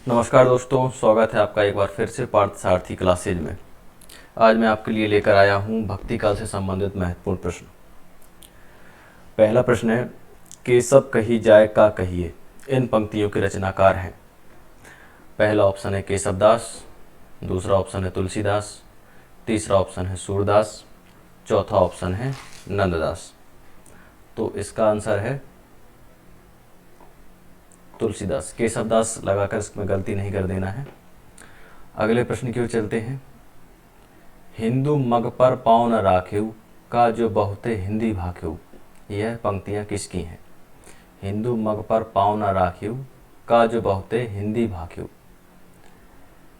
नमस्कार दोस्तों, स्वागत है आपका एक बार फिर से पार्थ सारथी क्लासेज में। आज मैं आपके लिए लेकर आया हूँ भक्ति काल से संबंधित महत्वपूर्ण प्रश्न। पहला प्रश्न है, केशव कही जाए का कहिए। इन पंक्तियों के रचनाकार हैं। पहला ऑप्शन है केशवदास, दूसरा ऑप्शन है तुलसीदास, तीसरा ऑप्शन है सूरदास, चौथा ऑप्शन है नंददास। तो इसका आंसर है तुलसीदास। केशवदास लगाकर इसमें गलती नहीं कर देना है। अगले प्रश्न की ओर चलते हैं। हिंदू मग पर पाँव न राखेऊ का जो बहुते हिंदी भाखेऊ। यह पंक्तियां किसकी हैं? हिंदू मग पर पाँव न राखेऊ का जो बहुते हिंदी भाखेऊ।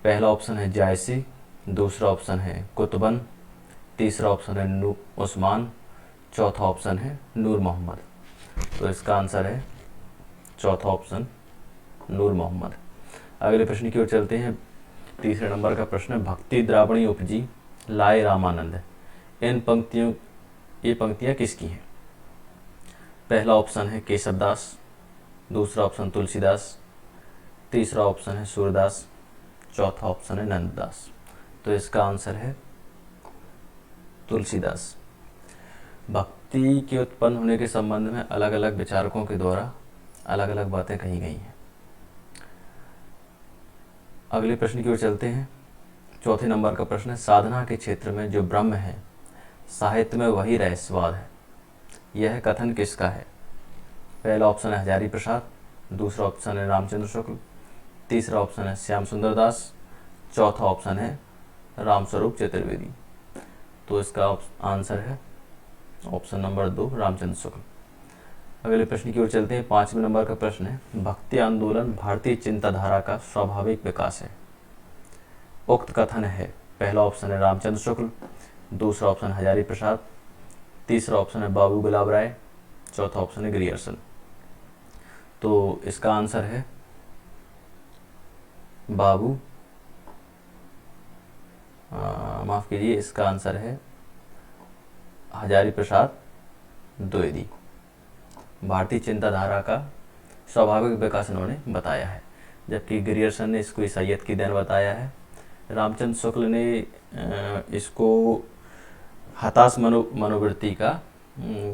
पहला ऑप्शन है जायसी, दूसरा ऑप्शन है कुतुबन, तीसरा ऑप्शन है उस्मान, चौथा ऑप्शन है नूर मोहम्मद। तो इसका आंसर है चौथा ऑप्शन नूर मोहम्मद। अगले प्रश्न की ओर चलते हैं। तीसरे नंबर का प्रश्न है, भक्ति द्रावणी उपजी लाए रामानंद। इन पंक्तियों ये पंक्तियां किसकी हैं? पहला ऑप्शन है केशवदास, दूसरा ऑप्शन तुलसीदास, तीसरा ऑप्शन है सूरदास, चौथा ऑप्शन है नंददास। तो इसका आंसर है तुलसीदास। भक्ति के उत्पन्न होने के संबंध में अलग अलग विचारकों के द्वारा अलग अलग बातें कही गई हैं। अगले प्रश्न की ओर चलते हैं। चौथे नंबर का प्रश्न है, साधना के क्षेत्र में जो ब्रह्म है साहित्य में वही रहस्यवाद है। यह कथन किसका है? पहला ऑप्शन है हजारी प्रसाद, दूसरा ऑप्शन है रामचंद्र शुक्ल, तीसरा ऑप्शन है श्याम सुंदर दास, चौथा ऑप्शन है रामस्वरूप चतुर्वेदी। तो इसका आंसर है ऑप्शन नंबर 2 रामचंद्र शुक्ल। अगले प्रश्न की ओर चलते हैं। पांचवें नंबर का प्रश्न है, भक्ति आंदोलन भारतीय चिंताधारा का स्वाभाविक विकास है। उक्त कथन है। पहला ऑप्शन है रामचंद्र शुक्ल, दूसरा ऑप्शन हजारी प्रसाद, तीसरा ऑप्शन है बाबू गुलाब राय, चौथा ऑप्शन है ग्रियर्सन। तो इसका आंसर है बाबू माफ कीजिए, इसका आंसर है हजारी प्रसाद द्विवेदी। भारतीय चिंताधारा का स्वाभाविक विकास उन्होंने बताया है, जबकि ग्रियर्सन ने इसको ईसाइयत की देन बताया है। रामचंद्र शुक्ल ने इसको हताश मनोवृत्ति का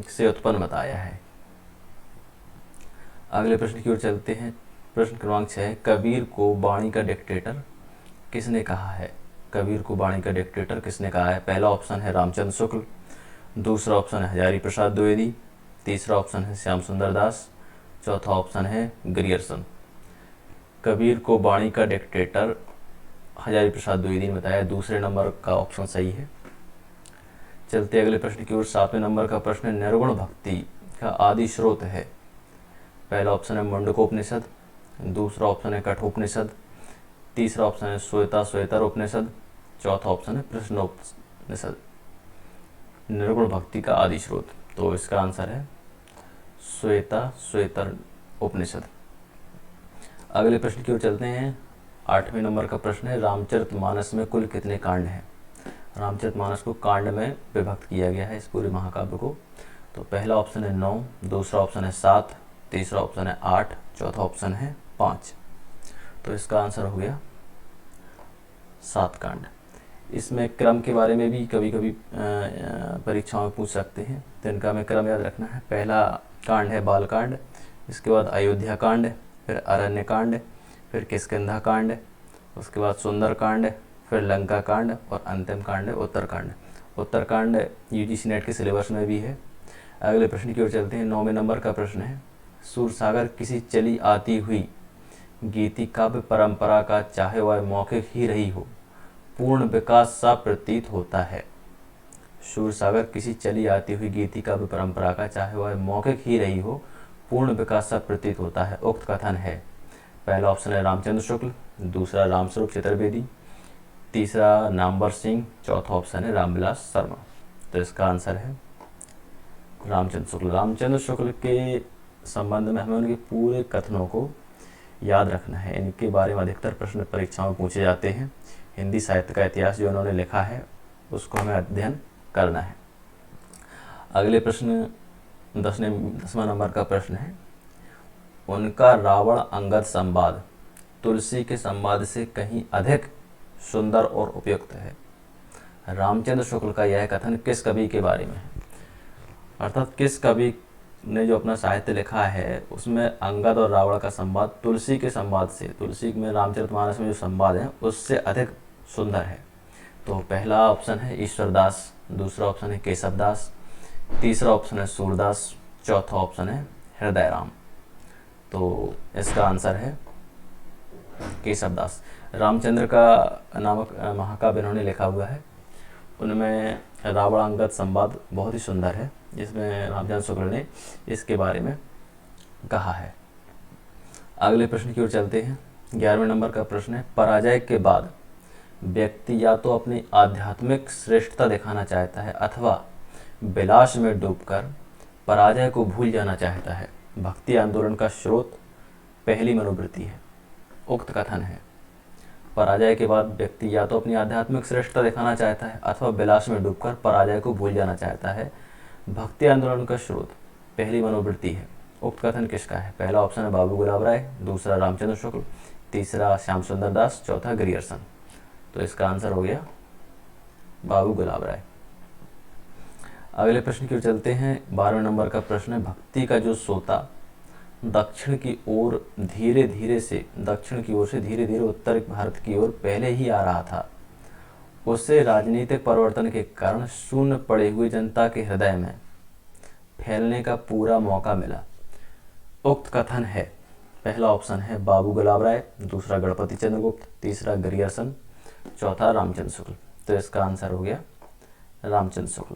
से उत्पन्न बताया है। अगले प्रश्न की ओर चलते हैं। प्रश्न क्रमांक 6, कबीर को वाणी का डिक्टेटर किसने कहा है? कबीर को वाणी का डिक्टेटर किसने कहा है? पहला ऑप्शन है रामचंद्र शुक्ल, दूसरा ऑप्शन है हजारी प्रसाद द्विवेदी, तीसरा ऑप्शन है श्याम सुंदर दास, चौथा ऑप्शन है ग्रियर्सन। कबीर को वाणी का डिक्टेटर हजारी प्रसाद द्विवेदी ने बताया। दूसरे नंबर का ऑप्शन सही है। चलते अगले प्रश्न की ओर। 7वें नंबर का प्रश्न है, निर्गुण भक्ति का आदि स्रोत है। पहला ऑप्शन है मुंडकोपनिषद, दूसरा ऑप्शन है कठोपनिषद, तीसरा ऑप्शन है श्वेता उपनिषद, चौथा ऑप्शन है प्रश्नोपनिषद। निर्गुण भक्ति का आदि स्रोत, तो इसका आंसर है श्वेता उपनिषद। अगले प्रश्न की ओर चलते हैं। 8वें नंबर का प्रश्न है, रामचरितमानस में कुल कितने कांड हैं? रामचरितमानस को कांड में विभक्त किया गया है, इस पूरे महाकाव्य को। तो पहला ऑप्शन है 9, दूसरा ऑप्शन है 7, तीसरा ऑप्शन है 8, चौथा ऑप्शन है 5। तो इसका आंसर हो गया 7 कांड। इसमें क्रम के बारे में भी कभी कभी परीक्षाओं में पूछ सकते हैं, तो इनका हमें क्रम याद रखना है। पहला कांड है बालकांड, इसके बाद अयोध्या कांड, फिर अरण्य कांड, फिर किष्किंधा कांड, उसके बाद सुंदर कांड, फिर लंका कांड और अंतिम कांड है उत्तरकांड। उत्तरकांड यूजीसी नेट के सिलेबस में भी है। अगले प्रश्न की ओर चलते हैं। 9वें नंबर का प्रश्न है, सूरसागर किसी चली आती हुई गीति काव्य परंपरा का चाहे वह मौखिक ही रही हो पूर्ण विकास सा प्रतीत होता है। सूरसागर किसी चली आती हुई गीति काव्य परंपरा का चाहे वह मौखिक ही रही हो पूर्ण विकास सा प्रतीत होता है। उक्त कथन है। पहला ऑप्शन है रामचंद्र शुक्ल, दूसरा रामस्वरूप चतुर्वेदी, तीसरा नामवर सिंह, चौथा ऑप्शन है रामविलास शर्मा। तो इसका आंसर है रामचंद्र शुक्ल। रामचंद्र शुक्ल के संबंध में हमें उनके पूरे कथनों को याद रखना है। इनके बारे में अधिकतर प्रश्न परीक्षाओं में पूछे जाते हैं। हिंदी साहित्य का इतिहास जो उन्होंने लिखा है उसको हमें अध्ययन करना है। अगले प्रश्न 10वां नंबर का प्रश्न है, उनका रावण अंगद संवाद तुलसी के संवाद से कहीं अधिक सुंदर और उपयुक्त है। रामचंद्र शुक्ल का यह कथन किस कवि के बारे में है? अर्थात किस कवि ने जो अपना साहित्य लिखा है उसमें अंगद और रावण का संवाद तुलसी के संवाद से, तुलसी में रामचरितमानस में जो संवाद है उससे अधिक सुंदर है। तो पहला ऑप्शन है ईश्वरदास, दूसरा ऑप्शन है केशवदास, तीसरा ऑप्शन है सूरदास, चौथा ऑप्शन है हृदयराम। तो इसका आंसर है केशवदास। रामचंद्र का नामक महाकाव्य इन्होंने लिखा हुआ है, उनमें रावण अंगद संवाद बहुत ही सुंदर है, जिसमें रामचंद्र शुक्ल ने इसके बारे में कहा है। अगले प्रश्न की ओर चलते हैं। 11वें नंबर का प्रश्न है, पराजय के बाद व्यक्ति या तो अपनी आध्यात्मिक श्रेष्ठता दिखाना चाहता है अथवा विलास में डूबकर पराजय को भूल जाना चाहता है। भक्ति आंदोलन का स्रोत पहली मनोवृत्ति है। उक्त कथन है, पराजय के बाद व्यक्ति या तो अपनी आध्यात्मिक श्रेष्ठता दिखाना चाहता है अथवा विलास में डूबकर पराजय को भूल जाना चाहता है। भक्ति आंदोलन का स्रोत पहली मनोवृत्ति है। उक्त कथन किसका है? पहला ऑप्शन है बाबू गुलाब राय, दूसरा रामचंद्र शुक्ल, तीसरा श्याम सुंदर दास, चौथा ग्रियर्सन। तो इसका आंसर हो गया बाबू गुलाब राय। अगले प्रश्न की ओर चलते हैं। 12वें नंबर का प्रश्न है, भक्ति का जो सोता दक्षिण की ओर से धीरे धीरे उत्तर भारत की ओर पहले ही आ रहा था, उससे राजनीतिक परिवर्तन के कारण शून्य पड़े हुए जनता के हृदय में फैलने का पूरा मौका मिला। उक्त कथन है, पहला ऑप्शन है बाबू गुलाब राय, दूसरा गणपति चंद्रगुप्त, तीसरा ग्रियर्सन, चौथा रामचंद्र शुक्ल। तो इसका आंसर हो गया रामचंद्र शुक्ल।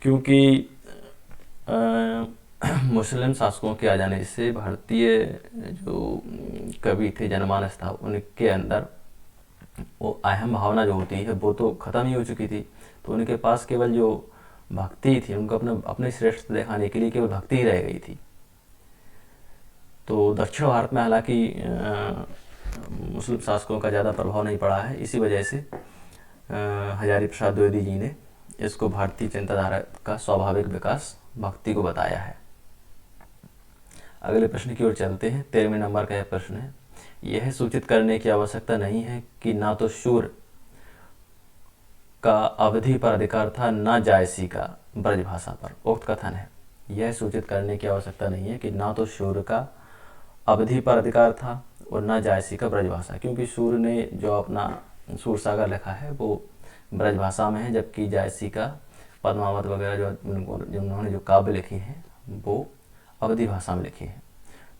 क्योंकि मुस्लिम शासकों के आ जाने से भारतीय जो कवि थे, जनमानस था, उनके अंदर वो अहम भावना जो होती है वो तो ख़त्म ही हो चुकी थी। तो उनके पास केवल जो भक्ति थी, उनको अपने श्रेष्ठ दिखाने के लिए केवल भक्ति ही रह गई थी। तो दक्षिण भारत में हालांकि मुस्लिम शासकों का ज़्यादा प्रभाव नहीं पड़ा है, इसी वजह से हजारी प्रसाद द्विवेदी जी ने इसको भारतीय चिंताधारा का स्वाभाविक विकास भक्ति को बताया है। अगले प्रश्न की ओर चलते हैं। 13वें नंबर का यह प्रश्न है, यह सूचित करने की आवश्यकता नहीं है कि ना तो शूर का अवधि पर अधिकार था न जायसी का ब्रजभाषा पर। उक्त कथन है, यह सूचित करने की आवश्यकता नहीं है कि ना तो शूर का अवधि पर अधिकार था और न जायसी का ब्रजभाषा, क्योंकि शूर ने जो अपना सूर सागर लिखा है वो ब्रजभाषा में है, जबकि जायसी का पद्मावत वगैरह जो उन्होंने जो काव्य लिखे हैं वो अवधी भाषा में लिखे हैं।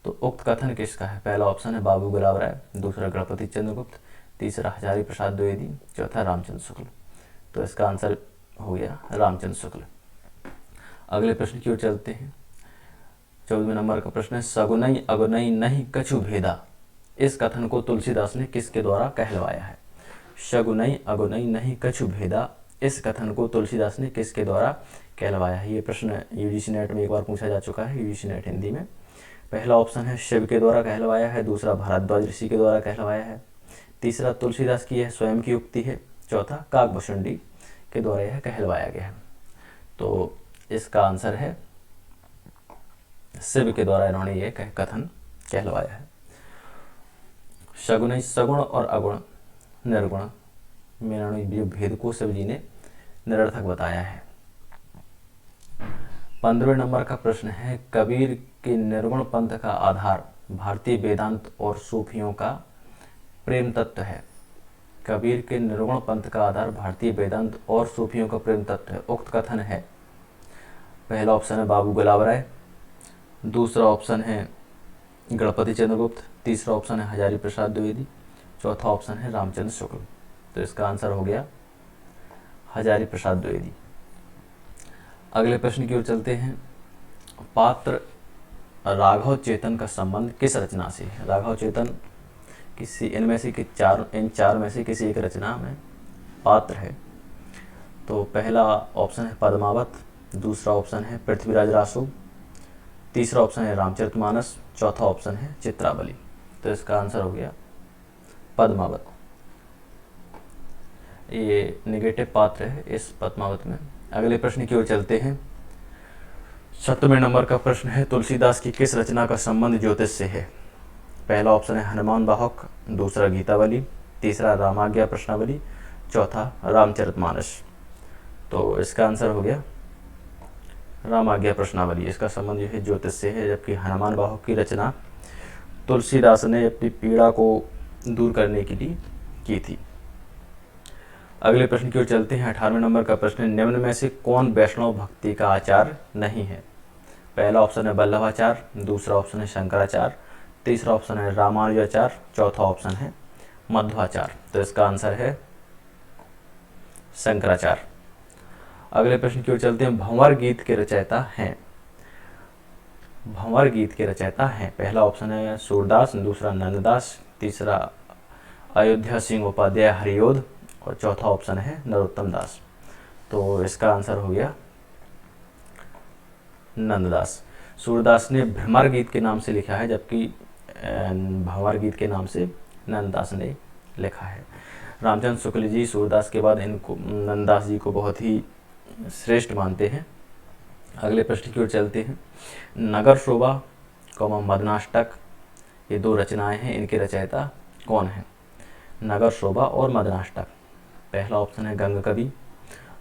तो उक्त कथन किसका है? पहला ऑप्शन है बाबू गुलाब राय, दूसरा गणपति चंद्रगुप्त, तीसरा हजारी प्रसाद द्विवेदी, चौथा रामचंद्र शुक्ल। तो इसका आंसर हो गया रामचंद्र शुक्ल। अगले प्रश्न की ओर चलते हैं। 14वें नंबर का प्रश्न है, सगुनई अगुनई नहीं कछु भेदा, इस कथन को तुलसीदास ने किसके द्वारा कहलवाया है? सगुनई अगुनई नहीं कछु भेदा, इस कथन को तुलसीदास ने किसके द्वारा कहलवाया है? ये प्रश्न यूजीसी नेट में एक बार पूछा जा चुका है, यूजीसी नेट हिंदी में। पहला ऑप्शन है शिव के द्वारा कहलवाया है, दूसरा भारद्वाज ऋषि के द्वारा कहलवाया है, तीसरा तुलसीदास की यह स्वयं की उक्ति है, चौथा काकभूषुंडी के द्वारा यह कहलवाया गया है। तो इसका आंसर है शिव के द्वारा इन्होंने ये कथन कहलवाया है। सगुण और अगुण निर्गुण में जो भेद को शिव जी ने निरर्थक बताया है। 15वें नंबर का प्रश्न है, कबीर के निर्गुण पंथ का आधार भारतीय वेदांत और सूफियों का प्रेम तत्व है। कबीर के निर्गुण पंथ का आधार भारतीय वेदांत और सूफियों का प्रेम तत्व है। उक्त कथन है, पहला ऑप्शन है बाबू गुलाब राय, दूसरा ऑप्शन है गणपति चंद्रगुप्त, तीसरा ऑप्शन है हजारी प्रसाद द्विवेदी, चौथा ऑप्शन है रामचंद्र शुक्ल। तो इसका आंसर हो गया हजारी प्रसाद द्विवेदी। अगले प्रश्न की ओर चलते हैं। पात्र राघव चेतन का संबंध किस रचना से है? राघव चेतन किसी इन चार में से किसी एक रचना में पात्र है। तो पहला ऑप्शन है पद्मावत, दूसरा ऑप्शन है पृथ्वीराज रासो, तीसरा ऑप्शन है रामचरितमानस, चौथा ऑप्शन है चित्रावली। तो इसका आंसर हो गया पद्मावत। ये नेगेटिव पात्र है इस पद्मावत में। अगले प्रश्न की ओर चलते हैं। 17वें नंबर का प्रश्न है, तुलसीदास की किस रचना का संबंध ज्योतिष से है? पहला ऑप्शन है हनुमान बाहुक, दूसरा गीतावली, तीसरा रामाज्ञा प्रश्नावली, चौथा रामचरितमानस। तो इसका आंसर हो गया रामाज्ञा प्रश्नावली। इसका संबंध जो है ज्योतिष से है, जबकि हनुमान बाहुक की रचना तुलसीदास ने अपनी पीड़ा को दूर करने के लिए की थी। अगले प्रश्न की ओर चलते हैं। 18वें नंबर का प्रश्न है, निम्न में से कौन वैष्णव भक्ति का आचार्य नहीं है? पहला ऑप्शन है वल्लभाचार्य, दूसरा ऑप्शन है शंकराचार्य, तीसरा ऑप्शन है रामानुजाचार्य, चौथा ऑप्शन है मध्वाचार्य। तो इसका आंसर है शंकराचार्य। अगले प्रश्न की ओर चलते हैं। भंवर गीत के रचयिता हैं? भंवर गीत के रचयिता हैं, पहला ऑप्शन है सूरदास, दूसरा नंददास, तीसरा अयोध्या सिंह उपाध्याय हरियोध और चौथा ऑप्शन है नरोत्तम दास। तो इसका आंसर हो गया नंददास। सूरदास ने भ्रमर गीत के नाम से लिखा है, जबकि भंवर गीत के नाम से नंददास ने लिखा है। रामचंद्र शुक्ल जी सूरदास के बाद इनको नंददास जी को बहुत ही श्रेष्ठ मानते हैं। अगले प्रश्न की ओर चलते हैं। नगर शोभा कौमा मदनाष्टक, ये दो रचनाएं हैं, इनके रचयिता कौन हैं? नगर शोभा और मदनाष्टक, पहला ऑप्शन है गंग कवि,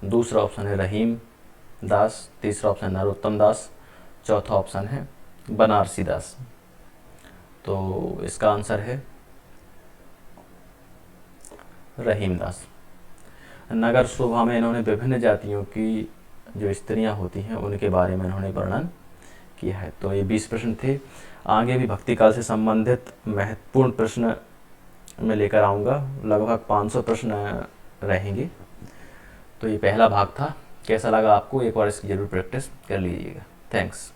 दूसरा ऑप्शन है रहीम दास, तीसरा ऑप्शन नरोत्तम दास, चौथा ऑप्शन है बनारसी दास। तो इसका आंसर है रहीम दास। नगर शोभा में इन्होंने विभिन्न जातियों की जो स्त्रियां होती हैं उनके बारे में इन्होंने वर्णन किया है। तो ये 20 प्रश्न थे। आगे भी भक्ति काल से संबंधित महत्वपूर्ण प्रश्न मैं लेकर आऊँगा, लगभग 500 प्रश्न रहेंगे। तो ये पहला भाग था। कैसा लगा आपको? एक बार इसकी जरूर प्रैक्टिस कर लीजिएगा। थैंक्स।